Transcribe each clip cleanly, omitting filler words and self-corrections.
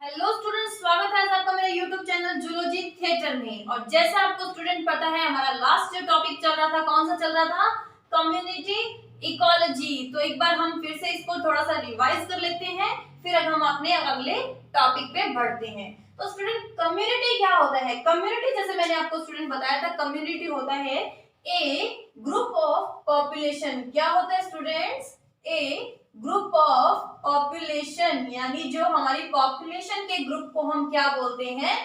Hello students, स्वागत है आपका मेरे यूट्यूब चैनल जूलॉजी थिएटर में। और जैसा आपको स्टूडेंट पता है, हमारा लास्ट जो टॉपिक चल रहा था, कौन सा चल रहा था? Community ecology. तो एक बार हम फिर से इसको थोड़ा सा रिवाइज कर लेते हैं, फिर हम अपने अगले टॉपिक पे बढ़ते हैं। तो स्टूडेंट, कम्युनिटी क्या होता है? कम्युनिटी जैसे मैंने आपको स्टूडेंट बताया था, कम्युनिटी होता है ए ग्रुप ऑफ पॉपुलेशन। क्या होता है students? A group of population, यानी जो हमारी पॉपुलेशन के ग्रुप को हम क्या बोलते हैं?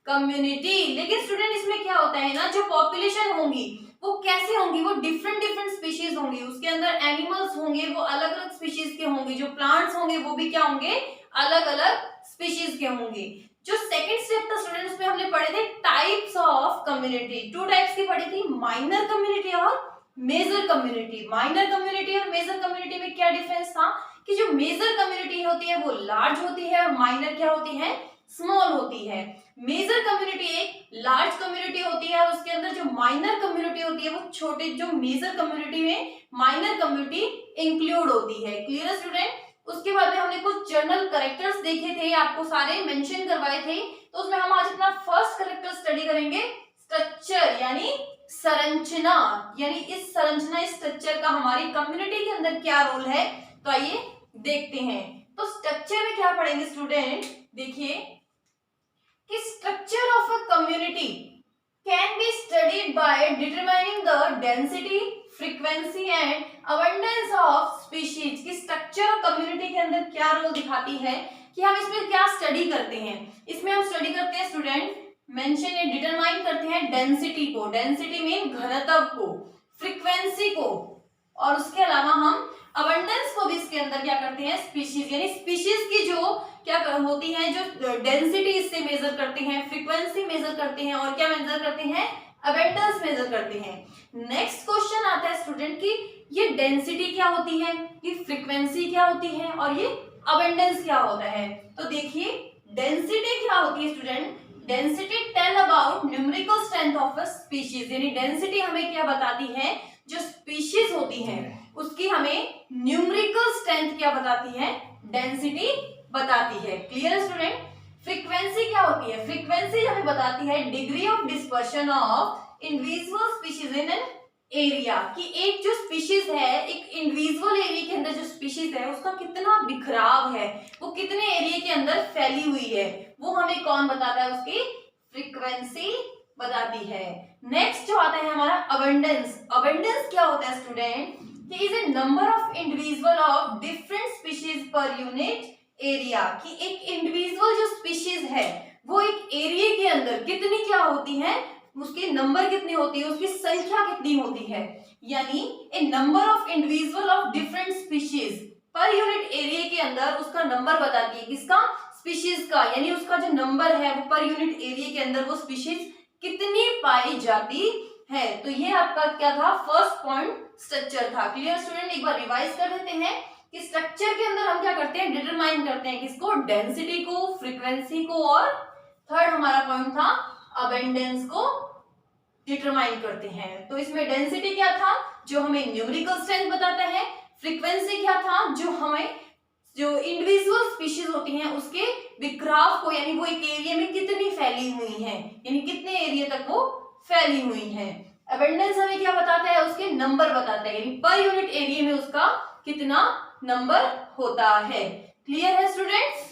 कम्युनिटी। लेकिन स्टूडेंट, इसमें क्या होता है ना, जो पॉपुलेशन होंगी वो कैसे होंगी? वो डिफरेंट डिफरेंट स्पीशीज होंगी, उसके अंदर एनिमल्स होंगे वो अलग अलग स्पीशीज के होंगे, जो प्लांट्स होंगे वो भी क्या होंगे? अलग अलग स्पीशीज के होंगे। जो सेकंड स्टेप था स्टूडेंट, उसमें हमने पढ़े थे types of community. Two types की पढ़ी थी, माइनर कम्युनिटी और मेजर कम्युनिटी। माइनर कम्युनिटी और मेजर कम्युनिटी में क्या डिफरेंस था कि जो मेजर कम्युनिटी होती है वो लार्ज होती है और माइनर क्या होती है? स्मॉल होती है। मेजर कम्युनिटी एक लार्ज कम्युनिटी होती है, उसके अंदर जो माइनर कम्युनिटी होती है वो छोटे, जो मेजर कम्युनिटी में माइनर कम्युनिटी इंक्लूड होती है। क्लियर है स्टूडेंट? उसके बाद में हमने कुछ जर्नल करेक्टर्स देखे थे, आपको सारे मेंशन करवाए थे। तो उसमें हम आज अपना फर्स्ट करेक्टर स्टडी करेंगे, स्ट्रक्चर यानी संरचना। यानी इस संरचना, इस स्ट्रक्चर का हमारी कम्युनिटी के अंदर क्या रोल है, तो आइए देखते हैं। तो स्ट्रक्चर में क्या पढ़ेंगे स्टूडेंट? देखिए कि structure of a community can be studied by determining the density, frequency and abundance of species. कि स्ट्रक्चर कम्युनिटी के अंदर क्या रोल दिखाती है, कि हम इसमें क्या स्टडी करते हैं। इसमें हम स्टडी करते हैं स्टूडेंट, मेंशन या डिटरमाइन करते हैं डेंसिटी को। डेंसिटी मीन घनत्व को, फ्रीक्वेंसी को, और उसके अलावा हम अबंडेंस को भी इसके अंदर क्या करते हैं? स्पीशीज, यानी स्पीशीज की जो क्या होती है, जो डेंसिटी इससे मेजर करते हैं, फ्रीक्वेंसी मेजर करते हैं, और क्या मेजर करते हैं? अबंडेंस मेजर करते हैं। नेक्स्ट क्वेश्चन आता है स्टूडेंट कि ये डेंसिटी क्या होती है, ये फ्रीक्वेंसी क्या होती है, और ये अबंडेंस क्या होता है। तो देखिए डेंसिटी क्या होती है student? Density tell about numerical strength of a species. यानी डेंसिटी हमें क्या बताती है? जो स्पीशीज होती है उसकी हमें न्यूमेरिकल स्ट्रेंथ क्या बताती है? डेंसिटी बताती है। क्लियर है स्टूडेंट? फ्रीक्वेंसी क्या होती है? फ्रीक्वेंसी हमें बताती है degree of dispersion of individual species in an area. कि एक जो स्पीशीज है, एक इंडिविजुअल एरिया के अंदर जो स्पीशीज है उसका कितना बिखराव है, वो कितने एरिया के अंदर फैली हुई है, वो हमें कौन बताता है? उसकी फ्रीक्वेंसी बताती है। नेक्स्ट जो आता है हमारा अबंडेंस। अबंडेंस क्या होता है स्टूडेंट? कि is a number of individual of different species per unit area. कि एक इंडिविजुअल जो स्पीशीज है वो एक एरिया के अंदर कितनी क्या होती है, उसकी नंबर कितनी होती है, उसकी संख्या कितनी होती है। यानी a number of individual of different species per unit area के अंदर उसका नंबर बताती है। किसका? स्पीशीज का। यानी उसका जो नंबर है वो पर यूनिट एरिया के अंदर वो स्पीशीज कितनी पाई जाती है। तो ये आपका क्या था? फर्स्ट पॉइंट स्ट्रक्चर था। Clear student? एक बार रिवाइज कर देते हैं कि स्ट्रक्चर के अंदर हम क्या करते हैं? डिटरमाइन करते हैं किसको? डेंसिटी को, फ्रीक्वेंसी को, और थर्ड हमारा पॉइंट था अबंडेंस को डिटरमाइन करते हैं। तो इसमें डेंसिटी क्या था? जो हमें न्यूमेरिकल स्ट्रेंथ बताता है। फ्रीक्वेंसी क्या था? जो हमें जो इंडिविजुअल स्पीशीज होती हैं उसके बिखराव को, यानी वो एक एरिया में कितनी फैली हुई हैं, यानी कितने एरिया तक वो फैली हुई हैं। अबंडेंस हमें क्या बताता है? उसके नंबर बताता है, यानी पर यूनिट एरिया में उसका कितना नंबर होता है। क्लियर है स्टूडेंट्स?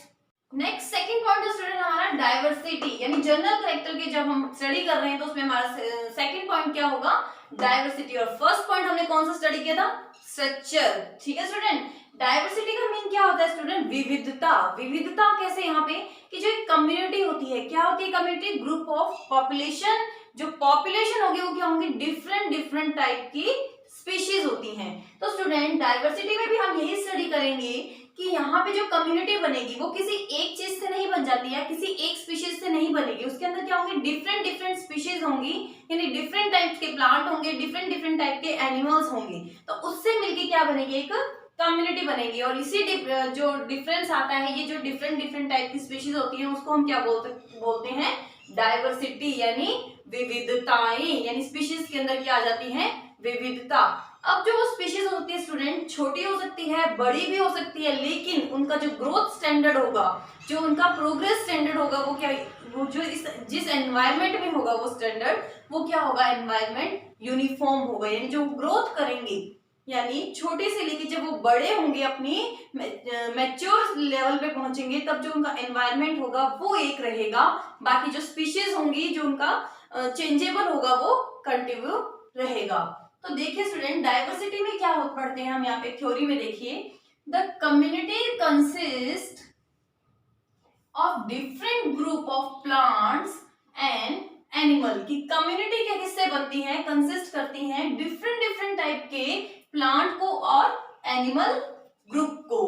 नेक्स्ट सेकंड पॉइंट है स्टूडेंट हमारा डाइवर्सिटी। यानी जनरल कैरेक्टर के जब हम स्टडी कर रहे हैं तो उसमें हमारा सेकंड पॉइंट क्या होगा? डाइवर्सिटी। और फर्स्ट पॉइंट हमने कौन सा स्टडी किया था? स्ट्रक्चर। ठीक है स्टूडेंट? डाइवर्सिटी का मीन क्या होता है स्टूडेंट? विविधता। विविधता कैसे? यहाँ पे कि जो एक कम्युनिटी होती है, क्या होती है कम्युनिटी? Group of population. जो पॉपुलेशन होगी वो क्या होंगी? डिफरेंट डिफरेंट टाइप की स्पीशीज होती हैं। तो स्टूडेंट डाइवर्सिटी में भी हम यही स्टडी करेंगे कि यहाँ पे जो कम्युनिटी बनेगी वो किसी एक चीज से नहीं बन जाती है, किसी एक स्पीशीज से नहीं बनेगी। उसके अंदर क्या होंगे? डिफरेंट डिफरेंट स्पीशीज होंगी, यानी डिफरेंट टाइप्स के प्लांट होंगे, डिफरेंट डिफरेंट टाइप के एनिमल्स होंगे। तो उससे मिलके क्या बनेगी? एक कम्युनिटी बनेगी। और इसी जो डिफरेंस आता है, ये जो डिफरेंट डिफरेंट टाइप की स्पीशीज होती है उसको हम क्या बोलते हैं? डाइवर्सिटी, यानी विविधताएं। यानी स्पीशीज के अंदर क्या आ जाती है? विविधता। अब जो वो स्पीशीज होती है स्टूडेंट, छोटी हो सकती है, बड़ी भी हो सकती है, लेकिन उनका जो ग्रोथ स्टैंडर्ड होगा, जो उनका प्रोग्रेस स्टैंडर्ड होगा, वो क्या, वो जो जिस एनवायरमेंट में होगा वो स्टैंडर्ड, वो क्या होगा, एनवायरमेंट यूनिफॉर्म होगा। यानी जो ग्रोथ करेंगे, यानी छोटे से लेके जब वो बड़े होंगे, अपनी मैच्योर लेवल पे पहुंचेंगे, तब जो उनका एनवायरमेंट होगा वो एक रहेगा, बाकी जो स्पीशीज होंगी, जो उनका चेंजेबल होगा, वो कंटिन्यू रहेगा। तो देखिए स्टूडेंट, डाइवर्सिटी में क्या पढ़ते हैं हम यहाँ पे थ्योरी में, देखिए the community consist of different group of plants and animal. की कम्युनिटी के किससे बनती है, कंसिस्ट करती हैं डिफरेंट टाइप के प्लांट को और एनिमल ग्रुप को,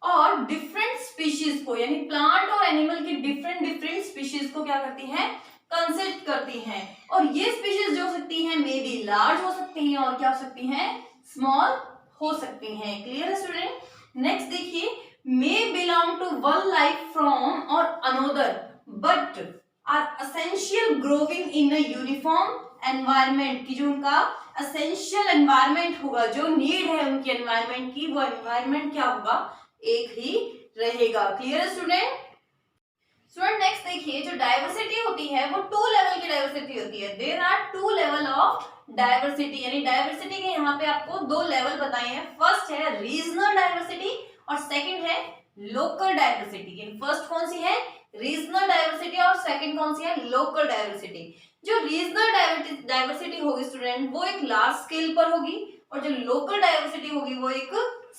और डिफरेंट स्पीशीज को, यानी प्लांट और एनिमल की डिफरेंट स्पीशीज को क्या करती हैं, कंसिस्ट करती हैं। और ये स्पीशीज जो हो सकती हैं, मे बी लार्ज हो सकती हैं, और क्या हो सकती हैं, स्मॉल हो सकती हैं। क्लियर है स्टूडेंट। नेक्स्ट देखिए, may belong to one life form or another but are essential growing in a uniform environment। की जो उनका essential environment होगा, जो नीड है उनकी environment की, वो environment क्या होगा, एक ही रहेगा। क्लियर है स्टूडेंट। स्टूडेंट नेक्स्ट देखिए, जो डाइवर्सिटी होती है वो 2 लेवल की डाइवर्सिटी होती है। There are 2 level of diversity, यानी डाइवर्सिटी के यहाँ पे आपको 2 लेवल बताए हैं। फर्स्ट है रीजनल डाइवर्सिटी और सेकंड है लोकल डाइवर्सिटी। फर्स्ट कौन सी है, रीजनल डाइवर्सिटी, और सेकंड कौन सी है, लोकल डाइवर्सिटी। जो रीजनल डाइवर्सिटी होगी स्टूडेंट, वो एक लार्ज स्केल पर होगी, और जो लोकल डाइवर्सिटी होगी वो एक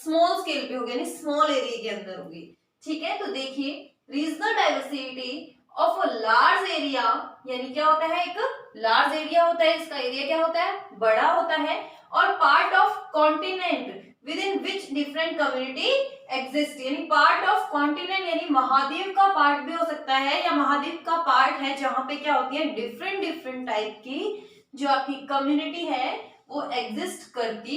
स्मॉल स्केल पे होगी, यानी स्मॉल एरिया के अंदर होगी। ठीक है, तो देखिए regional diversity of a large area, यानी क्या होता है, एक लार्ज एरिया होता है, इसका एरिया क्या होता है, बड़ा होता है, और part of continent with in which different community exist, यानी पार्ट ऑफ कॉन्टिनेंट, यानी महाद्वीप का पार्ट भी हो सकता है, या महाद्वीप का पार्ट है जहां पे क्या होती है, डिफरेंट टाइप की जो आपकी कम्युनिटी है वो एग्जिस्ट करती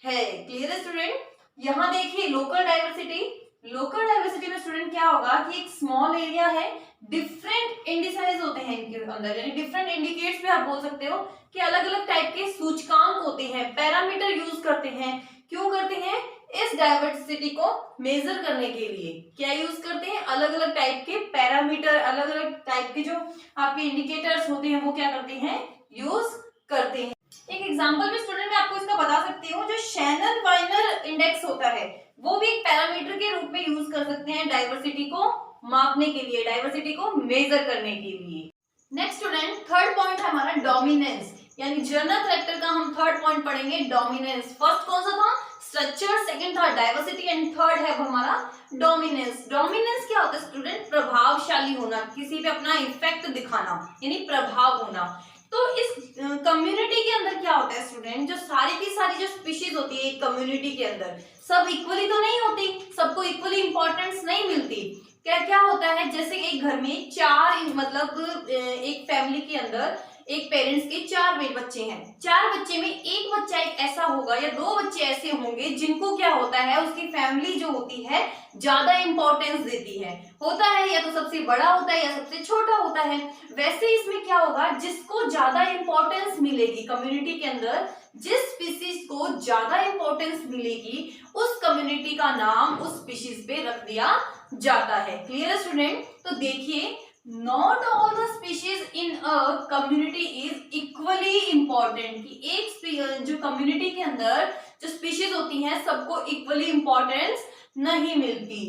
है। क्लियर है स्टूडेंट। यहाँ देखिए लोकल डाइवर्सिटी, लोकल डाइवर्सिटी में स्टूडेंट क्या होगा कि एक स्मॉल एरिया है, डिफरेंट इंडिसाइज होते हैं इनके अंदर, यानी डिफरेंट इंडिकेट्स भी आप बोल सकते हो कि अलग अलग टाइप के सूचकांक होते हैं, पैरामीटर यूज करते हैं। क्यों करते हैं, इस डाइवर्सिटी को मेजर करने के लिए क्या यूज करते हैं, अलग अलग टाइप के पैरामीटर, अलग अलग टाइप के जो आपके इंडिकेटर्स होते हैं वो क्या करते हैं, यूज करते हैं। एक एग्जांपल में स्टूडेंट मैं आपको इसका बता सकती हूँ, जो शैनन वाइनर इंडेक्स होता है वो भी एक पैरामीटर के रूप में यूज कर सकते हैं डाइवर्सिटी को मापने के लिए, डाइवर्सिटी को मेजर करने के लिए। नेक्स्ट स्टूडेंट, थर्ड पॉइंट है हमारा डोमिनेंस, यानी जर्नल कैरेक्टर का हम थर्ड पॉइंट पढ़ेंगे डोमिनेंस। फर्स्ट कौन सा था, स्ट्रक्चर, सेकंड था डाइवर्सिटी, एंड थर्ड है वो हमारा डोमिनेंस। डोमिनेंस क्या होता है स्टूडेंट, प्रभावशाली होना, किसी पे अपना इफेक्ट दिखाना, यानी प्रभाव होना। तो इस कम्युनिटी के अंदर क्या होता है स्टूडेंट, जो सारी की सारी जो स्पीशीज होती है एक कम्युनिटी के अंदर, सब इक्वली तो नहीं होती, सबको इक्वली इंपॉर्टेंस नहीं मिलती। क्या क्या होता है, जैसे एक घर में 4 मतलब एक फैमिली के अंदर एक पेरेंट्स के 4 बच्चे हैं, 4 बच्चे में एक बच्चा एक ऐसा होगा या 2 बच्चे ऐसे होंगे जिनको क्या होता है, उसकी फैमिली जो होती है ज्यादा इंपॉर्टेंस देती है, होता है या तो सबसे बड़ा होता है या सबसे छोटा होता है। वैसे इसमें क्या होगा, जिसको ज्यादा इंपॉर्टेंस मिलेगी कम्युनिटी के अंदर, जिस स्पीशीज को ज्यादा इंपॉर्टेंस मिलेगी उस कम्युनिटी का नाम उस स्पीशीज पे रख दिया जाता है। Clear student. तो देखिए, not all the species in a community is equally important, कि एक जो कम्युनिटी के अंदर जो स्पीशीज होती हैं सबको इक्वली इंपॉर्टेंस नहीं मिलती।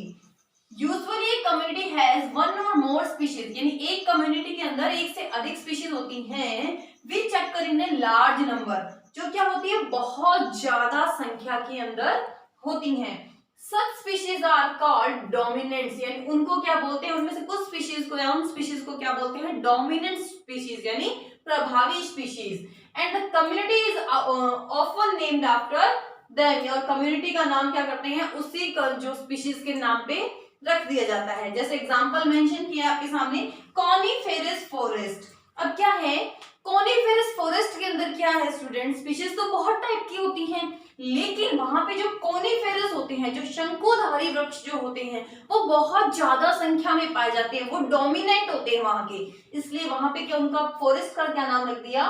यूजुअली एक कम्युनिटी हैज वन और मोर स्पीशीज, यानी एक कम्युनिटी के अंदर एक से अधिक स्पीशीज होती हैं, which occur in a large number, जो क्या होती है बहुत ज्यादा संख्या के अंदर होती हैं। सच स्पीशीज आर कॉल्ड डोमिनेंट्स, यानी उनको क्या बोलते हैं, उनमें से कुछ स्पीशीज को या उन स्पीशीज को क्या बोलते हैं, डोमिनेंट स्पीशीज, यानी प्रभावी species. And the community is often named after them, और कम्युनिटी का नाम क्या करते हैं, उसी जो स्पीशीज के नाम पे रख दिया जाता है। जैसे एग्जांपल मेंशन किया आपके सामने, कॉनिफेरस फॉरेस्ट। अब क्या है, कॉनिफेरस फॉरेस्ट के अंदर क्या है स्टूडेंट, स्पीशीज तो बहुत टाइप की होती हैं, लेकिन वहां पे जो कॉनिफेरस होते हैं, जो शंकुधारी वृक्ष जो होते हैं, वो बहुत ज्यादा संख्या में पाए जाते हैं, वो डोमिनेंट होते हैं वहां के, इसलिए वहां पे क्या उनका फॉरेस्ट का क्या नाम रख दिया,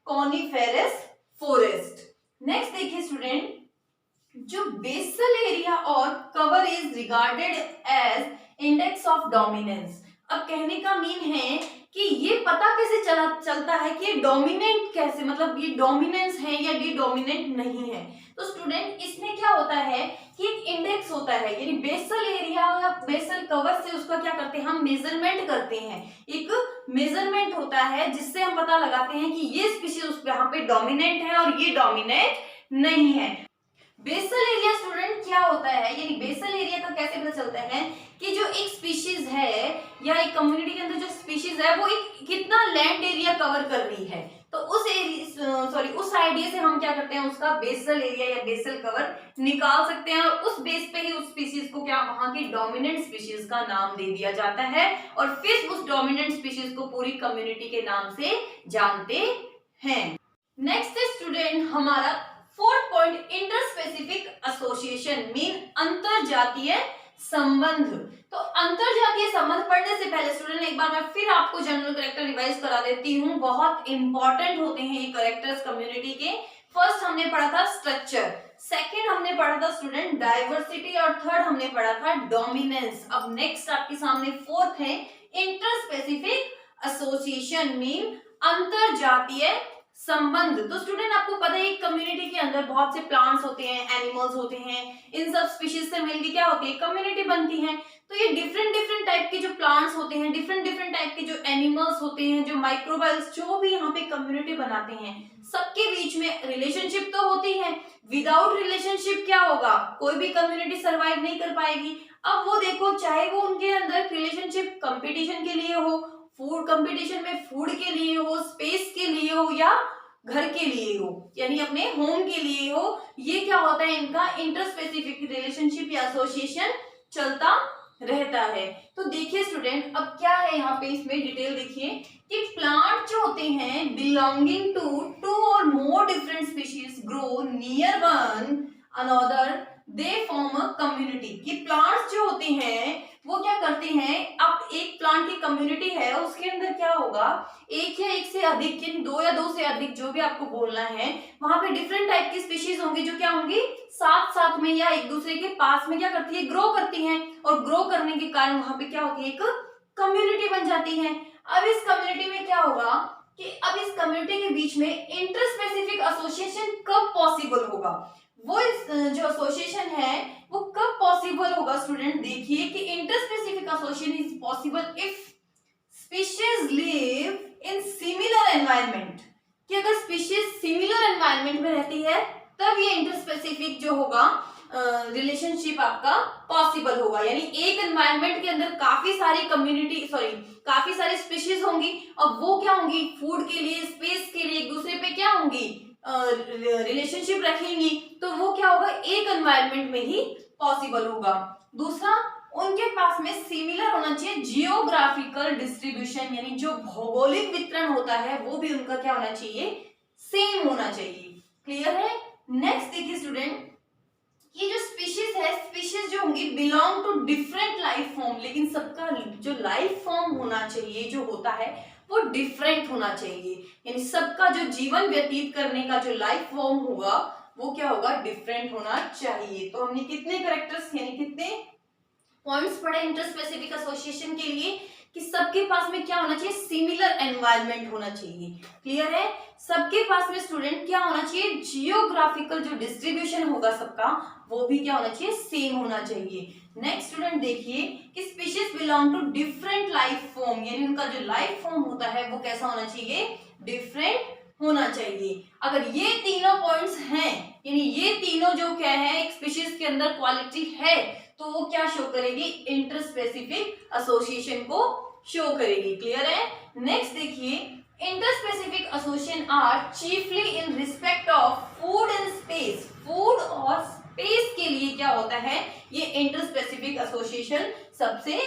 कॉनिफेरस फॉरेस्ट। नेक्स्ट देखिए स्टूडेंट, जो बेसल एरिया और cover is regarded as index of dominance. अब कहने का मीन है कि ये पता कैसे चलता है कि ये डोमिनेंट कैसे, मतलब ये डोमिनेंस है या ये डोमिनेंट नहीं है। तो स्टूडेंट इसमें क्या होता है कि एक इंडेक्स होता है, यानी बेसल एरिया या बेसल कवर से उसका क्या करते हैं हम मेजरमेंट करते हैं। एक मेजरमेंट होता है जिससे हम पता लगाते हैं कि ये स्पीशीज उस यहाँ पे डोमिनेंट है और ये डोमिनेंट नहीं है। बेसल एरिया स्टूडेंट क्या होता है, यानी बेसल एरिया का कैसे पता चलता है कि जो एक स्पीशीज है या एक कम्युनिटी के अंदर जो स्पीशीज है वो एक कितना लैंड एरिया कवर कर रही है। तो उस आइडिया से हम क्या करते हैं उसका बेसल एरिया या बेसल कवर निकाल सकते हैं और उस बेस पे ही उस स्पीशीज को क्या वहां की डोमिनेंट स्पीशीज का नाम दे दिया जाता है और फिर उस डोमिनेंट स्पीशीज को पूरी कम्युनिटी के नाम से जानते हैं। नेक्स्ट स्टूडेंट हमारा fourth point, interspecific association mean अंतरजातीय संबंध। तो अंतरजातीय संबंध पढ़ने से पहले स्टूडेंट एक बार मैं फिर आपको जनरल कैरेक्टर रिवाइज करा देती हूँ, बहुत इंपॉर्टेंट होते हैं ये कैरेक्टर्स कम्युनिटी के। फर्स्ट हमने पढ़ा था स्ट्रक्चर, सेकंड हमने पढ़ा था स्टूडेंट डाइवर्सिटी और थर्ड हमने पढ़ा था डोमिनेंस। अब नेक्स्ट आपके सामने फोर्थ है इंटरस्पेसिफिक एसोसिएशन मीन अंतरजातीय संबंध। तो स्टूडेंट आपको पता है एक कम्युनिटी के अंदर बहुत से प्लांट्स होते हैं, एनिमल्स होते हैं, इन सब स्पीशीज से मिलकर क्या होती है कम्युनिटी बनती है। तो ये डिफरेंट टाइप के जो प्लांट्स होते हैं, डिफरेंट टाइप के जो एनिमल्स होते हैं, जो माइक्रोबाइल्स जो भी यहाँ पे कम्युनिटी बनाते हैं, सबके बीच में रिलेशनशिप तो होती है। विदाउट रिलेशनशिप क्या होगा, कोई भी कम्युनिटी सर्वाइव नहीं कर पाएगी। अब वो देखो चाहे वो उनके अंदर रिलेशनशिप कंपटीशन के लिए हो, फूड कंपटीशन में फूड के लिए हो, स्पेस के लिए हो या घर के लिए हो, यानी अपने होम के लिए हो, ये क्या होता है इनका इंटरस्पेसिफिक रिलेशनशिप या एसोसिएशन चलता रहता है। तो देखिए स्टूडेंट अब क्या है यहाँ पे इसमें डिटेल देखिए कि प्लांट जो होते हैं बिलोंगिंग टू टू और more different species grow near one another they form a community. ये प्लांट्स जो होते हैं वो क्या करते हैं, अब एक प्लांट की कम्युनिटी है उसके अंदर क्या होगा एक या एक से अधिक, यानी दो या दो से अधिक जो भी आपको बोलना है, वहां पे डिफरेंट टाइप की स्पीशीज होंगी जो क्या होंगी साथ साथ में या एक दूसरे के पास में क्या करती है ग्रो करती हैं और ग्रो करने के कारण वहां पे क्या होती है एक कम्युनिटी बन जाती है। अब इस कम्युनिटी में क्या होगा कि अब इस कम्युनिटी के बीच में इंटरस्पेसिफिक एसोसिएशन कब पॉसिबल होगा, वो जो एसोसिएशन है वो कब पॉसिबल होगा स्टूडेंट देखिए कि interspecific association is possible if species live in similar environment, कि अगर स्पीशीज सिमिलर एनवायरनमेंट में रहती है तब ये इंटरस्पेसिफिक जो होगा रिलेशनशिप आपका पॉसिबल होगा। यानी एक एनवायरनमेंट के अंदर काफी सारी स्पीशीज होंगी और वो क्या होंगी फूड के लिए स्पेस के लिए एक दूसरे पे क्या होंगी रिलेशनशिप रखेंगी, तो वो क्या होगा एक एनवायरनमेंट में ही पॉसिबल होगा। दूसरा उनके पास में सिमिलर होना चाहिए जियोग्राफिकल डिस्ट्रीब्यूशन, यानी जो भौगोलिक वितरण होता है वो भी उनका क्या होना चाहिए सेम होना चाहिए। क्लियर है। नेक्स्ट देखिए स्टूडेंट ये जो स्पीशीज है स्पीशीज जो होंगी belong to different life form, लेकिन सबका जो लाइफ फॉर्म होना चाहिए जो होता है वो डिफरेंट होना चाहिए, यानी सबका जो जीवन व्यतीत करने का जो लाइफ फॉर्म होगा वो क्या होगा डिफरेंट होना चाहिए। तो हमने कितने कैरेक्टर्स यानी कितने पॉइंट्स पढ़े इंटरस्पेसिफिक एसोसिएशन के लिए कि सबके पास में क्या होना चाहिए सिमिलर एनवायरनमेंट होना चाहिए। क्लियर है। सबके पास में स्टूडेंट क्या होना चाहिए जियोग्राफिकल जो डिस्ट्रीब्यूशन होगा सबका वो भी क्या होना चाहिए सेम होना चाहिए। नेक्स्ट स्टूडेंट देखिए कि species belong to different life form, यानी उनका जो लाइफ फॉर्म होता है वो कैसा होना चाहिए डिफरेंट होना चाहिए। अगर ये तीनों पॉइंट्स हैं यानी ये तीनों जो क्या है एक स्पीशीज के अंदर क्वालिटी है तो वो क्या शो करेगी इंटरस्पेसिफिक एसोसिएशन को शो करेगी। क्लियर है। नेक्स्ट देखिए interspecific association are chiefly in respect of food and space, food और स्पेस के लिए क्या होता है ये इंटरस्पेसिफिक एसोसिएशन सबसे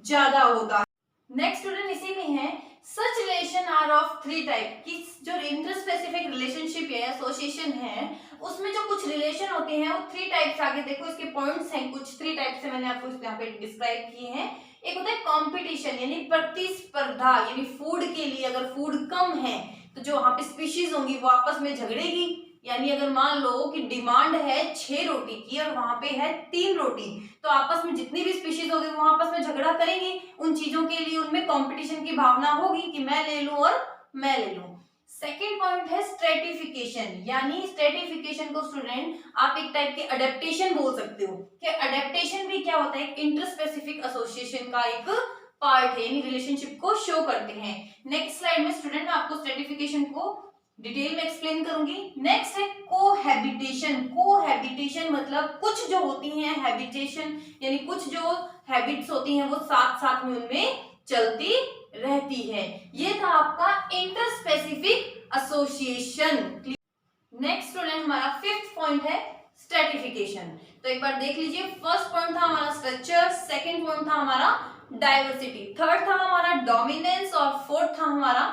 ज्यादा होता है। नेक्स्ट स्टूडेंट इसी में है such relation are of three type, की जो इंटरस्पेसिफिक रिलेशनशिप है एसोसिएशन है उसमें जो कुछ रिलेशन होते हैं वो थ्री टाइप्स आगे देखो इसके पॉइंट्स हैं कुछ थ्री टाइप से मैंने आपको यहाँ पे डिस्क्राइब किए हैं। एक होता है कंपटीशन यानी प्रतिस्पर्धा, यानी फूड के लिए अगर फूड कम है तो जो वहां पे स्पीशीज होंगी वो आपस में झगड़ेगी यानी अगर मान लो कि डिमांड है 6 रोटी की और वहां पे है 3 रोटी, तो आपस में जितनी भी स्पीशीज होगी वो आपस में झगड़ा करेंगी उन चीजों के लिए, उनमें कंपटीशन की भावना होगी कि मैं ले लूं और मैं ले लूं। सेकेंड पॉइंट है स्ट्रेटिफिकेशन, यानी स्ट्रेटिफिकेशन को स्टूडेंट आप एक टाइप के अडेप्टेशन बोल सकते हो कि अडेप्टेशन भी क्या होता है, एक इंटरस्पेसिफिक एसोसिएशन का एक पार्ट है, यानी रिलेशनशिप को शो करते हैं। नेक्स्ट स्लाइड में स्टूडेंट मैं आपको स्ट्रेटिफिकेशन को डिटेल में एक्सप्लेन करूंगी। नेक्स्ट है कोहैबिटेशन। कोहैबिटेशन मतलब कुछ जो होती हैं हैबिटेशन, यानी कुछ जो हैबिट्स होती हैं वो साथ साथ में उनमें चलती रहती है। ये था आपका इंटरस्पेसिफिक एसोसिएशन। नेक्स्ट स्टूडेंट हमारा फिफ्थ पॉइंट है स्ट्रेटिफिकेशन। तो एक बार देख लीजिए, फर्स्ट पॉइंट था हमारा स्ट्रक्चर, सेकंड पॉइंट था हमारा डाइवर्सिटी, थर्ड था हमारा डोमिनेंस और फोर्थ था हमारा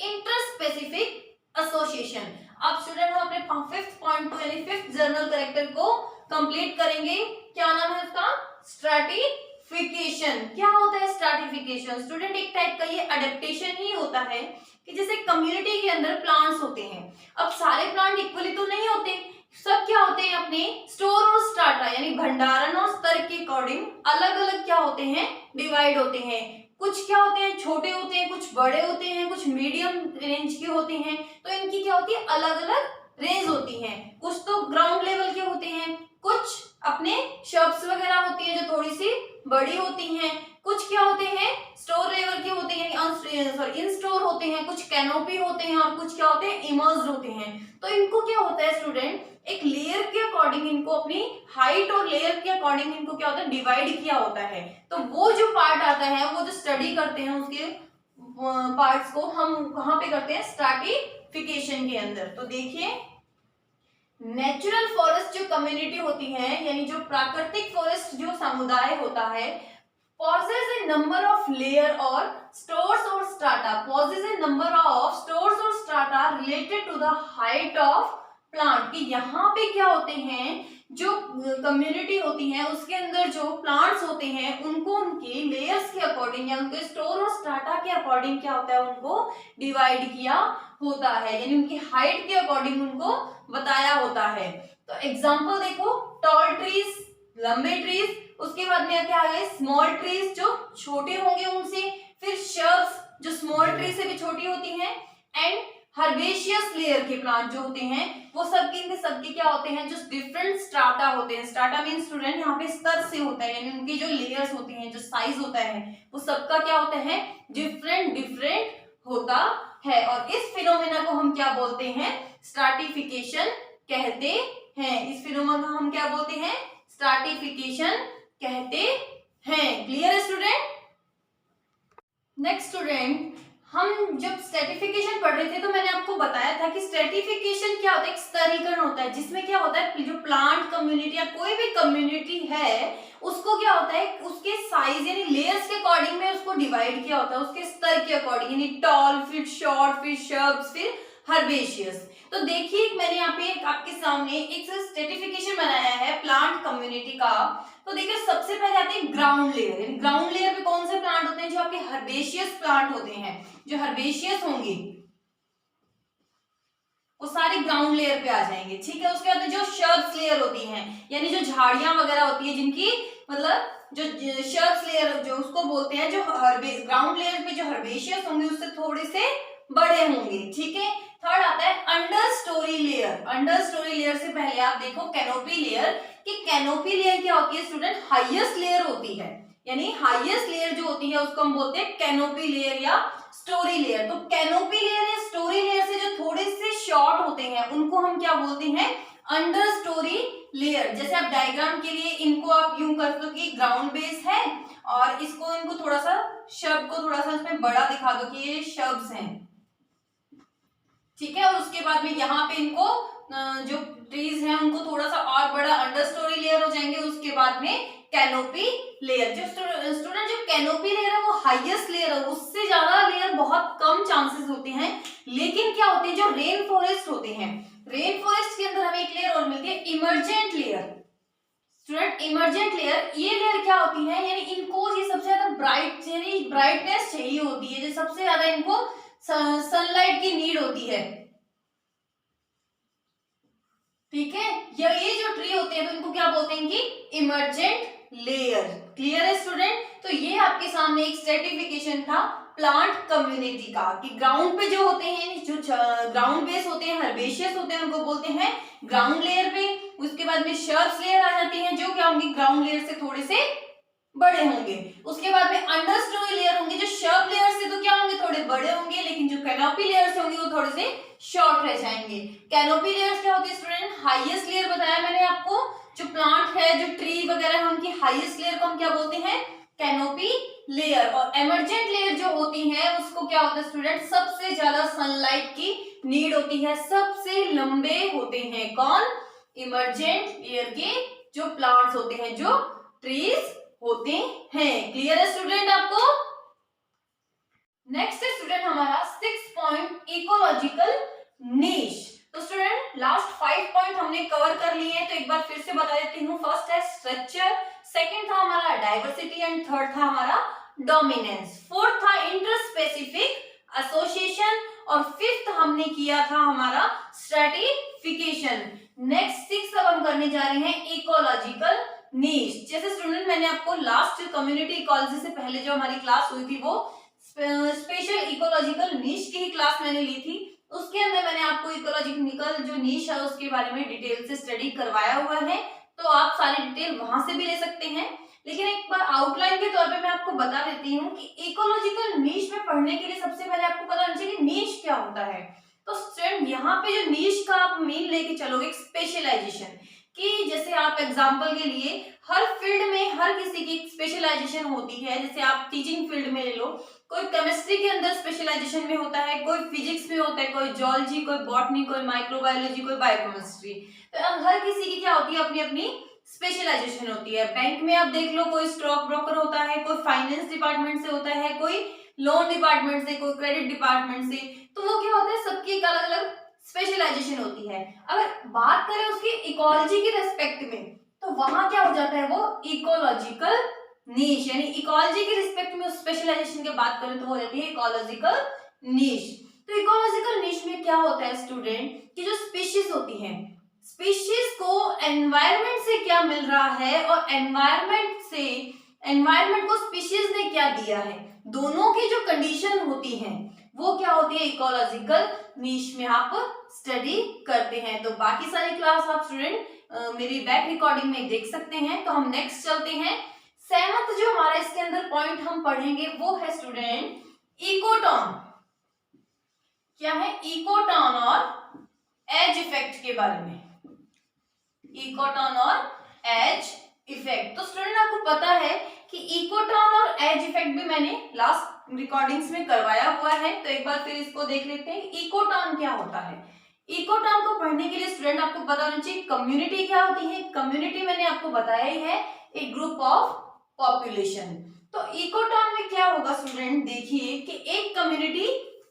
इंटरस्पेसिफिक एसोसिएशन। अब स्टूडेंट हम अपने फिफ्थ पॉइंट को यानी फिफ्थ जर्नल कैरेक्टर को कंप्लीट करेंगे। क्या नाम है उसका? स्ट्रैटिफिकेशन। क्या होता है स्ट्रैटिफिकेशन? स्टूडेंट एक टाइप का ये अडेप्टेशन ही होता है कि जैसे कम्युनिटी के अंदर प्लांट्स होते हैं, अब सारे प्लांट इक्वली तो नहीं होते, सब क्या होते हैं अपने स्टोर और स्टार्टा यानी भंडारण और स्तर के अकॉर्डिंग अलग अलग क्या होते हैं, डिवाइड होते हैं। कुछ क्या होते हैं, छोटे होते हैं, कुछ बड़े होते हैं, कुछ मीडियम रेंज के होते हैं। तो इनकी क्या होती है, अलग अलग रेंज होती हैं। कुछ तो ग्राउंड लेवल के होते हैं, कुछ अपने शब्स वगैरह होती है जो थोड़ी सी बड़ी होती हैं, कुछ क्या होते हैं स्टोर लेवल के होते हैं यानी इन स्टोर होते हैं, कुछ कैनोपी होते हैं और कुछ क्या होते हैं इमर्स्ड होते हैं। तो इनको क्या होता है स्टूडेंट, एक लेयर के अकॉर्डिंग इनको अपनी हाइट और लेयर के अकॉर्डिंग इनको क्या होता है डिवाइड किया होता है। तो वो जो पार्ट आता है वो जो स्टडी करते हैं उसके पार्ट्स को हम कहाँ पे करते हैं, स्ट्रैटिफिकेशन के अंदर। तो देखिए नेचुरल फॉरेस्ट जो कम्युनिटी होती है यानी जो प्राकृतिक फॉरेस्ट जो समुदाय होता है possess a number of layer or stores or strata, possess a number of stores or strata related to the height of plant। कि यहाँ पे क्या होते हैं जो कम्युनिटी होती है उसके अंदर जो प्लांट्स होते हैं उनको उनके लेयर्स के अकॉर्डिंग या उनके स्टोर और स्ट्राटा के अकॉर्डिंग क्या होता है उनको डिवाइड किया होता है, यानी उनकी हाइट के अकॉर्डिंग उनको बताया होता है। तो एग्जाम्पल देखो, टॉल ट्रीज लंबे ट्रीज, उसके बाद में क्या है स्मॉल ट्रीज जो छोटे होंगे उनसे, फिर शर्ब्स जो स्मॉल ट्री से भी छोटी होती हैं, एंड हर्बेशियस लेयर के प्लांट जो होते हैं वो सबके क्या होते हैं जो डिफरेंट स्ट्राटा होते हैं। स्ट्राटा मीन स्टूडेंट यहाँ पे स्तर से होता है यानी उनकी जो लेयर्स होती हैं जो साइज होता है वो सबका क्या होता है डिफरेंट होता है। और इस फिनोमेना को हम क्या बोलते हैं, स्ट्रैटिफिकेशन कहते हैं। इस फिनोमेना को हम क्या बोलते हैं, स्ट्रैटिफिकेशन कहते हैं। क्लियर है स्टूडेंट? नेक्स्ट स्टूडेंट, हम जब स्ट्रैटिफिकेशन पढ़ रहे थे तो मैंने आपको बताया था कि स्ट्रैटिफिकेशन क्या होता है, एक स्तरीकरण होता है जिसमें क्या होता है जो प्लांट कम्युनिटी या कोई भी कम्युनिटी है उसको क्या होता है उसके साइज यानी लेयर्स के अकॉर्डिंग में उसको डिवाइड किया होता है, उसके स्तर के अकॉर्डिंग यानी टॉल, फिर शॉर्ट, फिर शर्ब्स, फिर हर्बेशियस। तो देखिए मैंने यहाँ पे आपके सामने एक स्ट्रैटिफिकेशन बनाया है प्लांट कम्युनिटी का। तो देखिए सबसे पहले आते हैं ग्राउंड लेयर, यानी ग्राउंड लेयर पे कौन से प्लांट होते हैं जो आपके हर्बेशियस प्लांट होते हैं, जो हर्बेशियस होंगे वो सारे ग्राउंड लेयर पे आ जाएंगे। ठीक है, उसके बाद जो शर्ब्स लेयर होती हैं यानी जो झाड़ियां वगैरह होती है जिनकी मतलब जो शर्ब्स लेयर जो उसको बोलते हैं जो ग्राउंड लेयर पे जो हर्बेशियस होंगे उससे थोड़े से बड़े होंगे। ठीक है, थर्ड आता है under story layer. Under story layer से पहले आप देखो कैनोपी लेयर, कि कैनोपी लेयर क्या होती है स्टूडेंट, हाईएस्ट लेयर होती है, यानी हाईएस्ट लेयर जो होती है उसको हम बोलते हैं कैनोपी लेयर या स्टोरी लेयर। तो कैनोपी लेयर या स्टोरी लेयर से जो थोड़े से शॉर्ट होते हैं उनको हम क्या बोलते हैं, अंडर स्टोरी लेयर। जैसे आप डायग्राम के लिए इनको आप यूं कर दो कि ग्राउंड बेस है और इसको इनको थोड़ा सा शब्द को थोड़ा सा इसमें बड़ा दिखा दो कि ये शब्द हैं। ठीक है, और उसके बाद में यहाँ पे इनको जो ट्रीज हैं उनको थोड़ा सा और बड़ा अंडर स्टोरी लेयर हो जाएंगे। उसके बाद में कैनोपी लेयर, जो स्टूडेंट जो कैनोपी लेयर है वो हाईएस्ट लेयर है, उससे ज्यादा लेयर बहुत कम चांसेस होते हैं। लेकिन क्या होते हैं जो रेन फॉरेस्ट होते हैं, रेन फॉरेस्ट के अंदर हमें एक लेयर और मिलती है emergent layer. Student emergent layer, ये लेयर क्या होती है यानी इनको ये सबसे ज्यादा ब्राइटनेस चाहिए होती है, जो सबसे ज्यादा इनको सनलाइट की नीड होती है। ठीक है। ये जो ट्री होते हैं तो इनको क्या बोलते हैं कि इमर्जेंट लेयर। क्लियर है स्टूडेंट? तो ये आपके सामने एक स्ट्रेटिफिकेशन था प्लांट कम्युनिटी का कि ग्राउंड पे जो होते हैं, जो ग्राउंड बेस होते हैं, हर्बेशियस होते हैं, उनको बोलते हैं ग्राउंड लेयर पे। उसके बाद में शर्ब्स लेयर आ जाती हैं जो क्या होंगी ग्राउंड लेयर से थोड़े से बड़े होंगे। उसके बाद में अंडर स्टोरी लेयर होंगे जो शर्ब लेयर से तो क्या होंगे थोड़े बड़े होंगे, लेकिन जो कैनोपी लेयर्स होंगे वो थोड़े से शॉर्ट रह जाएंगे। कैनोपी लेयर्स क्या होती है स्टूडेंट? हाईएस्ट लेयर बताया मैंने आपको, जो प्लांट है, जो ट्री वगैरह है, उनकी हाईएस्ट लेयर को हम क्या बोलते हैं? Canopy layer. और एमरजेंट लेयर जो होती है उसको क्या होता है स्टूडेंट? सबसे ज्यादा सनलाइट की नीड होती है, सबसे लंबे होते हैं। कौन? इमरजेंट लेयर के जो प्लांट्स होते हैं, जो ट्रीज होते हैं। क्लियर है स्टूडेंट आपको? नेक्स्ट है स्टूडेंट हमारा 6 पॉइंट इकोलॉजिकल नीश। तो स्टूडेंट लास्ट 5 पॉइंट हमने कवर कर लिए हैं, तो एक बार फिर से बता देती हूँ। फर्स्ट है स्ट्रक्चर, सेकंड था हमारा डाइवर्सिटी एंड थर्ड था हमारा डोमिनेंस, फोर्थ था इंटरस्पेसिफिक एसोसिएशन और फिफ्थ हमने किया था हमारा स्ट्रेटिफिकेशन। नेक्स्ट 6 अब हम करने जा रहे हैं इकोलॉजिकल नीश। जैसे स्टूडेंट मैंने आपको लास्ट कम्युनिटी इकोलॉजी से पहले जो हमारी क्लास हुई थी वो स्पेशल इकोलॉजिकल नीश की ही क्लास मैंने ली थी। उसके अंदर मैंने आपको इकोलॉजिकल जो नीश है उसके बारे में डिटेल से स्टडी करवाया हुआ है, तो आप सारी डिटेल वहां से भी ले सकते हैं। लेकिन एक बार आउटलाइन के तौर पे मैं आपको बता देती हूँ कि इकोलॉजिकल नीश में पढ़ने के लिए सबसे पहले आपको पता होना चाहिए कि नीश क्या होता है। तो स्टूडेंट यहाँ पे जो नीश का आप मेन लेके चलोगे स्पेशलाइजेशन, कि जैसे आप एग्जांपल के लिए हर फील्ड में हर किसी की स्पेशलाइजेशन होती है। जैसे आप टीचिंग फील्ड में ले लो, कोई केमिस्ट्री के अंदर स्पेशलाइजेशन में होता है, कोई फिजिक्स में होता है, कोई जियोलॉजी, कोई बॉटनी, कोई माइक्रोबायोलॉजी, कोई बायोकेमिस्ट्री। तो हर किसी की क्या होती है? अपनी अपनी स्पेशलाइजेशन होती है। बैंक में आप देख लो, कोई स्टॉक ब्रोकर होता है, कोई फाइनेंस डिपार्टमेंट से होता है, कोई लोन डिपार्टमेंट से, कोई क्रेडिट डिपार्टमेंट से। तो वो क्या होता है? सबकी एक अलग अलग स्पेशलाइजेशन होती है। अगर बात करें उसकी इकोलॉजी के रेस्पेक्ट में, तो वहां क्या हो जाता है? वो इकोलॉजिकल नीश, यानी इकोलॉजी के रिस्पेक्ट में स्पेशलाइजेशन की बात करें तो हो जाती है इकोलॉजिकल नीश। तो इकोलॉजिकल नीश में क्या होता है स्टूडेंट कि जो स्पीशीज होती हैं, स्पीशीज को एनवायरनमेंट से क्या मिल रहा है और एनवायरनमेंट को स्पीशीज ने क्या दिया है, दोनों की जो कंडीशन होती है वो क्या होती है? इकोलॉजिकल नीश में आप स्टडी करते हैं। तो बाकी सारी क्लास आप स्टूडेंट मेरी बैक रिकॉर्डिंग में देख सकते हैं। तो हम नेक्स्ट चलते हैं। 7th जो हमारा इसके अंदर पॉइंट हम पढ़ेंगे वो है स्टूडेंट इकोटॉन। क्या है? इकोटॉन और एज इफेक्ट के बारे में। इकोटॉन और एज इफेक्ट। तो स्टूडेंट आपको पता है कि इकोटॉन और एज इफेक्ट भी मैंने लास्ट रिकॉर्डिंग्स में करवाया हुआ है, तो एक बार फिर इसको देख लेते हैं। इकोटॉन क्या होता है? इकोटॉन को पढ़ने के लिए स्टूडेंट आपको पता होना चाहिए कम्युनिटी क्या होती है। कम्युनिटी मैंने आपको बताया ही है, एक ग्रुप ऑफ पॉपुलेशन। तो इकोटॉन में क्या होगा स्टूडेंट? देखिए कि एक कम्युनिटी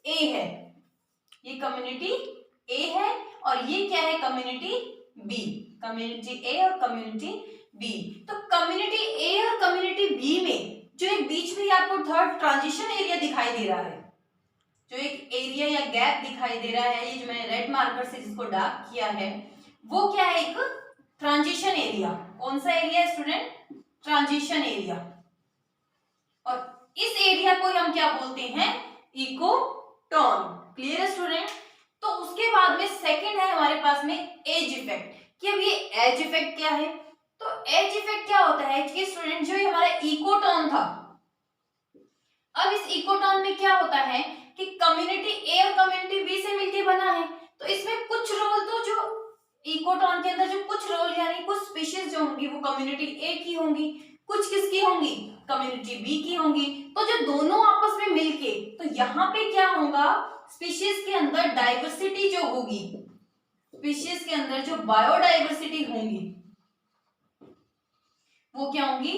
ए है, ये कम्युनिटी ए है और ये क्या है? Community B. कम्युनिटी ए और कम्युनिटी बी। तो कम्युनिटी ए और कम्युनिटी बी में जो एक बीच में आपको थर्ड ट्रांजिशन एरिया दिखाई दे रहा है, जो एक एरिया या गैप दिखाई दे रहा है, ये जो मैंने रेड मार्कर से जिसको डार्क किया है, वो क्या है? एक ट्रांजिशन एरिया। कौन सा एरिया है स्टूडेंट? Transition area. और इस एरिया को हम क्या बोलते हैं? इकोटॉन। क्लियर है स्टूडेंट? तो उसके बाद में सेकंड है हमारे पास में एज इफेक्ट। कि अब ये एज इफेक्ट क्या है? तो एज इफेक्ट क्या होता है कि स्टूडेंट जो हमारा इकोटॉन था, अब इस इकोटॉन में क्या होता है कि कम्युनिटी ए और कम्युनिटी बी से मिलकर बना है, तो इसमें कुछ रोल तो जो इकोटॉन के अंदर जो कुछ रोल यानी कुछ स्पीशीज जो होंगी वो कम्युनिटी ए की होंगी, कुछ किसकी होंगी? कम्युनिटी बी की होंगी। तो जो दोनों आपस में मिलके, तो यहाँ पे क्या होगा? स्पीशीज के अंदर डाइवर्सिटी जो होगी, स्पीशीज के अंदर जो बायोडाइवर्सिटी होंगी वो क्या होंगी?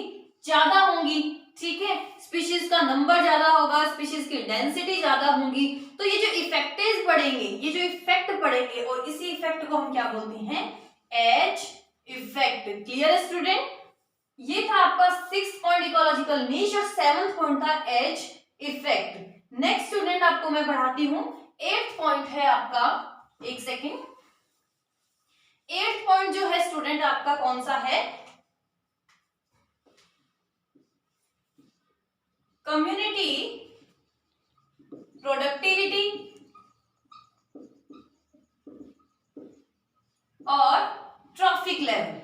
ज्यादा होंगी। ठीक है, स्पीशीज का नंबर ज्यादा होगा, स्पीशीज की डेंसिटी ज्यादा होगी। तो ये जो इफेक्टेज पड़ेंगे, ये जो इफेक्ट पड़ेंगे, और इसी इफेक्ट को हम क्या बोलते हैं? Edge effect. क्लियर है स्टूडेंट? ये था आपका 6th पॉइंट इकोलॉजिकल नीश और 7th पॉइंट था एज इफेक्ट। नेक्स्ट स्टूडेंट आपको मैं पढ़ाती हूं 8th पॉइंट है आपका, एक सेकेंड। 8th पॉइंट जो है स्टूडेंट आपका कौन सा है? कम्युनिटी प्रोडक्टिविटी और ट्रैफिक लेवल।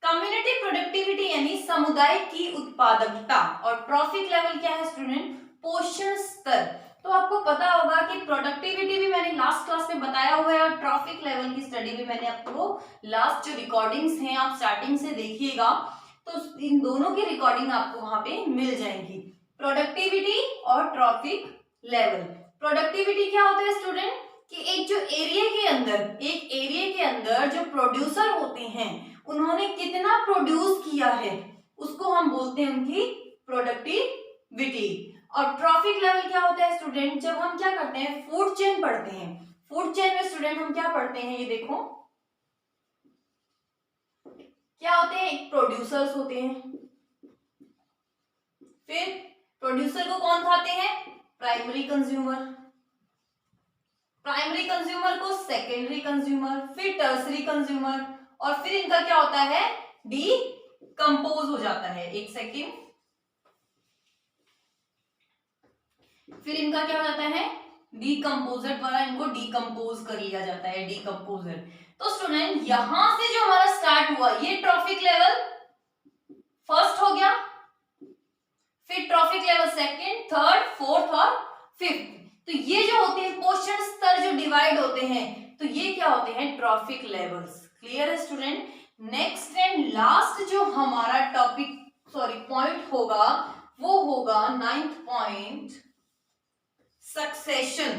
कम्युनिटी प्रोडक्टिविटी यानी समुदाय की उत्पादकता और ट्रैफिक लेवल क्या है स्टूडेंट? पोषण स्तर। तो आपको पता होगा कि प्रोडक्टिविटी भी मैंने लास्ट क्लास में बताया हुआ है और ट्रैफिक लेवल की स्टडी भी मैंने आपको लास्ट जो रिकॉर्डिंग्स हैं आप स्टार्टिंग से देखिएगा तो इन दोनों की रिकॉर्डिंग आपको वहां पे मिल जाएंगी। प्रोडक्टिविटी और ट्रैफिक लेवल। प्रोडक्टिविटी क्या होता है स्टूडेंट कि एक एरिया के अंदर जो प्रोड्यूसर होते हैं उन्होंने कितना प्रोड्यूस किया है उसको हम बोलते हैं उनकी प्रोडक्टिविटी। और ट्रैफिक लेवल क्या होता है स्टूडेंट? जब हम क्या करते हैं फूड चेन पढ़ते हैं, फूड चेन में स्टूडेंट हम क्या पढ़ते हैं, ये देखो क्या होते हैं, एक प्रोड्यूसर्स होते हैं, फिर प्रोड्यूसर को कौन खाते हैं? प्राइमरी कंज्यूमर, प्राइमरी कंज्यूमर को सेकेंडरी कंज्यूमर, फिर टर्सरी कंज्यूमर और फिर इनका क्या होता है? डीकंपोज हो जाता है। एक सेकेंड, फिर इनका क्या हो जाता है? डीकंपोजर द्वारा इनको डीकंपोज कर लिया जाता है, डीकंपोजर। तो स्टूडेंट यहां से जो हमारा स्टार्ट हुआ ये ट्रैफिक लेवल फर्स्ट हो गया, फिर traffic level second, third, fourth और फिफ्थ। तो ये जो होते हैं पोषण स्तर जो डिवाइड होते हैं तो ये क्या होते हैं? Trophic levels. क्लियर है स्टूडेंट? नेक्स्ट एंड लास्ट जो हमारा पॉइंट होगा वो होगा 9th point, succession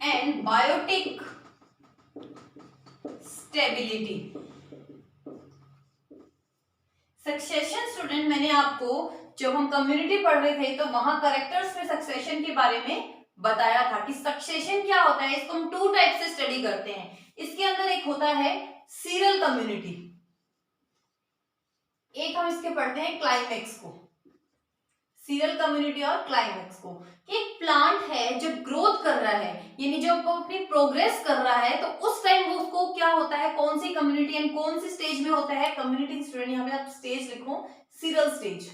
and biotic stability. Succession student मैंने आपको जब हम कम्युनिटी पढ़ रहे थे तो वहां कैरेक्टर्स में सक्सेशन के बारे में बताया था कि सक्सेशन क्या होता है। इसको हम 2 टाइप से स्टडी करते हैं। इसके अंदर एक होता है सीरियल कम्युनिटी, एक हम इसके पढ़ते हैं क्लाइमेक्स को, सीरियल कम्युनिटी और क्लाइमेक्स को। एक प्लांट है जब ग्रोथ कर रहा है यानी जब वो अपनी प्रोग्रेस कर रहा है तो उस टाइम वो उसको क्या होता है, कौन सी कम्युनिटी एंड कौन सी स्टेज में होता है? कम्युनिटी स्टूडेंट यहाँ पे आप स्टेज लिखो, सीरियल स्टेज।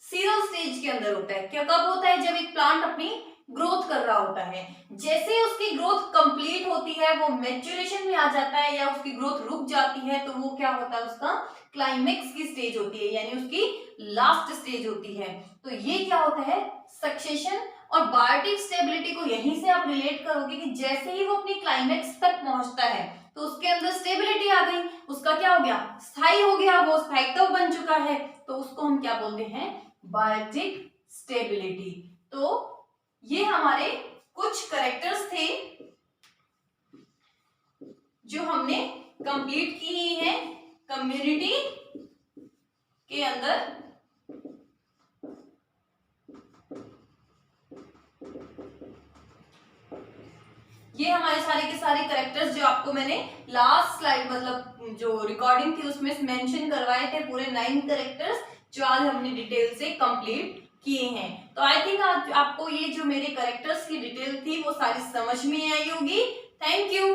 सीरियल स्टेज के अंदर होता है। क्या कब होता है? जब एक प्लांट अपनी ग्रोथ कर रहा होता है। जैसे उसकी ग्रोथ कंप्लीट होती है, वो मैच्योरेशन में आ जाता है या उसकी ग्रोथ रुक जाती है तो वो क्या होता है? उसका क्लाइमेक्स की स्टेज होती है यानी उसकी लास्ट स्टेज होती है। तो ये क्या होता है? सक्सेशन। और बायोटिक स्टेबिलिटी को यहीं से आप रिलेट करोगे कि जैसे ही वो अपनी क्लाइमेक्स तक पहुंचता है तो उसके अंदर स्टेबिलिटी आ गई, उसका क्या हो गया? स्थायी हो गया, वो स्थायित्व बन चुका है, तो उसको हम क्या बोलते हैं? Biotic stability. तो ये हमारे कुछ कैरेक्टर्स थे जो हमने कंप्लीट की ही है कम्युनिटी के अंदर। ये हमारे सारे के सारे कैरेक्टर्स जो आपको मैंने लास्ट स्लाइड मतलब जो रिकॉर्डिंग थी उसमें मेंशन करवाए थे, पूरे 9 कैरेक्टर्स जो आज हमने डिटेल से कंप्लीट किए हैं। तो आई थिंक आज आपको ये जो मेरे कैरेक्टर्स की डिटेल थी वो सारी समझ में आई होगी। Thank you.